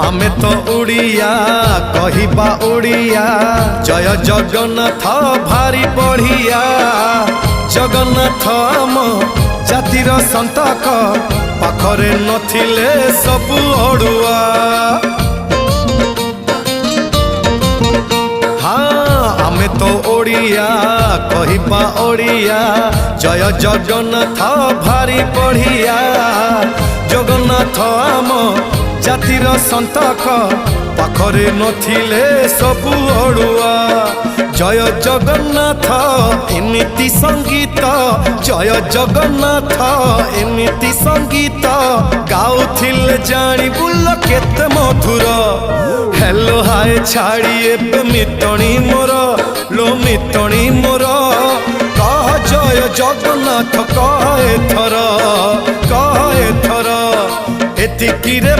आमे तो उड़िया कहिबा उड़िया जय जगन्नाथ भारी बढ़िया जगन्नाथ आम जातिर संतक पाखरे नथिले सबु अड़ुआ हाँ आमे तो ओडिया कहिबा ओडिया जय जगन्नाथ भारी बढ़िया जगन्नाथ आम जातिर संतक पाखरे नथिले सबु अड़ुआ जय जगन्नाथ एमिति संगीत जय जगन्नाथ एमिति संगीत गाउथिले जानी बुल केते मधुर हेलो हाय छाड़ी एबे मितणी मोर लो मितणी मोर कह जय जगन्नाथ कह एथर एतिकी रे।